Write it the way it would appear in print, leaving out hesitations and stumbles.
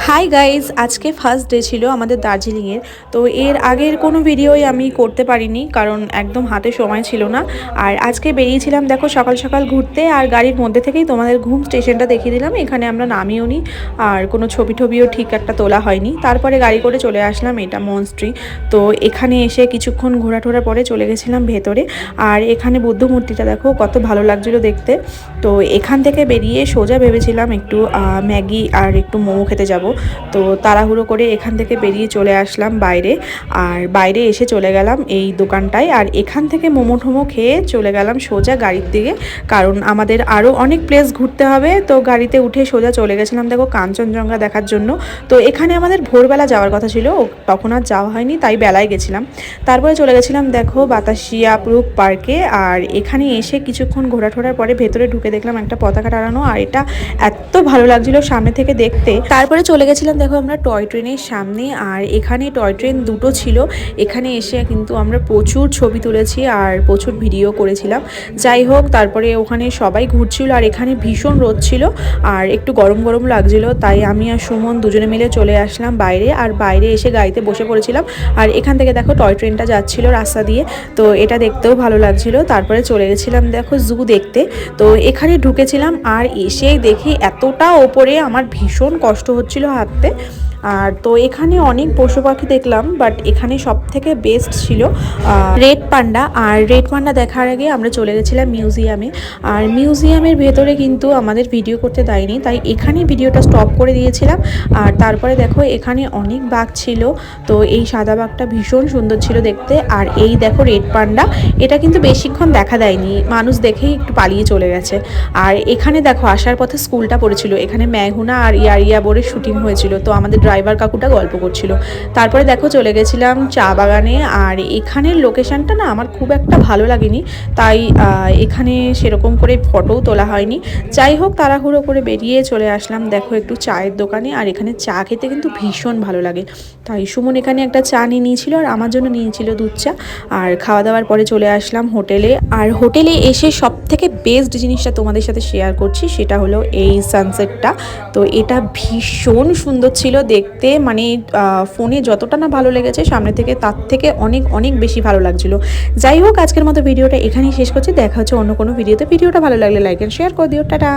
Hi guys, আজকে first day ছিল আমাদের দার্জিলিংয়ের। তো এর আগের কোনো ভিডিওই আমি করতে পারিনি, কারণ একদম হাতে সময় ছিল না। আর আজকে বেরিয়েছিলাম দেখো সকাল সকাল ঘুরতে, আর গাড়ির মধ্যে থেকেই তোমাদের ঘুম স্টেশনটা দেখিয়ে দিলাম। এখানে আমরা নামিও নি, আর কোনো ছবি টবিও ঠিক একটা তোলা হয়নি। তারপরে গাড়ি করে চলে আসলাম এটা মনস্ট্রি। তো এখানে এসে কিছুক্ষণ ঘোরাটোরা পরে চলে গেছিলাম ভেতরে। আর এখানে বুদ্ধ মূর্তিটা দেখো কত ভালো লাগছিলো দেখতে। তো এখান থেকে বেরিয়ে সোজা ভেবেছিলাম একটু ম্যাগি আর একটু মোমো খেতে যাব। তো তাড়াহুড়ো করে এখান থেকে বেরিয়ে চলে আসলাম বাইরে। আর বাইরে এসে চলে গেলাম এই দোকানটায়, আর এখান থেকে মোমো ঠোমো খেয়ে চলে গেলাম সোজা গাড়ির দিকে, কারণ আমাদের আরও অনেক প্লেস ঘুরতে হবে। তো গাড়িতে উঠে সোজা চলে গেছিলাম দেখো কাঞ্চনজঙ্ঘা দেখার জন্য। তো এখানে আমাদের ভোরবেলা যাওয়ার কথা ছিল, তখন আর যাওয়া হয়নি, তাই বেলায় গেছিলাম। তারপরে চলে গেছিলাম দেখো বাতাসিয়া ব্রুক পার্কে। আর এখানে এসে কিছুক্ষণ ঘোরাটোরার পরে ভেতরে ঢুকে দেখলাম একটা পতাকা টানানো, আর এটা এত ভালো লাগছিল সামনে থেকে দেখতে। তারপরে চলে গেছিলাম দেখো আমরা টয় ট্রেনের সামনে। আর এখানে টয় ট্রেন দুটো ছিল। এখানে এসে কিন্তু আমরা প্রচুর ছবি তুলেছি আর প্রচুর ভিডিও করেছিলাম। যাই হোক, তারপরে ওখানে সবাই ঘুরছিল, আর এখানে ভীষণ রোদ ছিল আর একটু গরম গরম লাগছিল, তাই আমি আর সুমন দুজনে মিলে চলে আসলাম বাইরে। আর বাইরে এসে গাড়িতে বসে পড়েছিলাম। আর এখান থেকে দেখো টয় ট্রেনটা যাচ্ছিল রাস্তা দিয়ে, তো এটা দেখতেও ভালো লাগছিল। তারপরে চলে গেছিলাম দেখো জু দেখতে। তো এখানে ঢুকেছিলাম, আর এসেই দেখি এতটা ওপরে আমার ভীষণ কষ্ট হচ্ছিল হাঁটতে। আর তো এখানে অনেক পশু পাখি দেখলাম, বাট এখানে সব থেকে বেস্ট ছিল রেড পান্ডা। আর রেড পান্ডা দেখার আগে আমরা চলে গেছিলাম মিউজিয়ামে। আর মিউজিয়ামের ভেতরে কিন্তু আমাদের ভিডিও করতে দেয়নি, তাই এখানে ভিডিওটা স্টপ করে দিয়েছিলাম। আর তারপরে দেখো এখানে অনেক বাঘ ছিল। তো এই সাদা বাঘটা ভীষণ সুন্দর ছিল দেখতে। আর এই দেখো রেড পান্ডা, এটা কিন্তু বেশিক্ষণ দেখা দেয়নি, মানুষ দেখেই একটু পালিয়ে চলে গেছে। আর এখানে দেখো আসার পথে স্কুলটা পড়েছিল, এখানে ম্যাঘুনা আর ইয়া বোরের শুটিং হয়েছিল। তো আমাদের ড্রাইভার কাকুটা গল্প করছিল। তারপরে দেখো চলে গেছিলাম চা বাগানে। আর এখানের লোকেশনটা না আমার খুব একটা ভালো লাগেনি, তাই এখানে সেরকম করে ফটোও তোলা হয়নি। যাই হোক, তাড়াহুড়ো করে বেরিয়ে চলে আসলাম দেখো একটু চায়ের দোকানে। আর এখানে চা খেতে কিন্তু ভীষণ ভালো লাগে, তাই সুমন এখানে একটা চা নিয়ে নিয়েছিল, আর আমার জন্য নিয়েছিল দুধ চা। আর খাওয়া দাওয়ার পরে চলে আসলাম হোটেলে। আর হোটেলে এসে সব থেকে বেস্ট জিনিসটা তোমাদের সাথে শেয়ার করছি, সেটা হলো এই সানসেটটা। তো এটা ভীষণ সুন্দর ছিল দেখতে, মানে ফোনে যতটা না ভালো লেগেছে সামনে থেকে তার থেকে অনেক অনেক বেশি ভালো লাগছিল। যাই হোক, আজকের মতো ভিডিওটা এখানেই শেষ করছি। দেখা হচ্ছে অন্য কোনো ভিডিওতে। ভিডিওটা ভালো লাগলে লাইক এন্ড শেয়ার করে দিও। টাটা।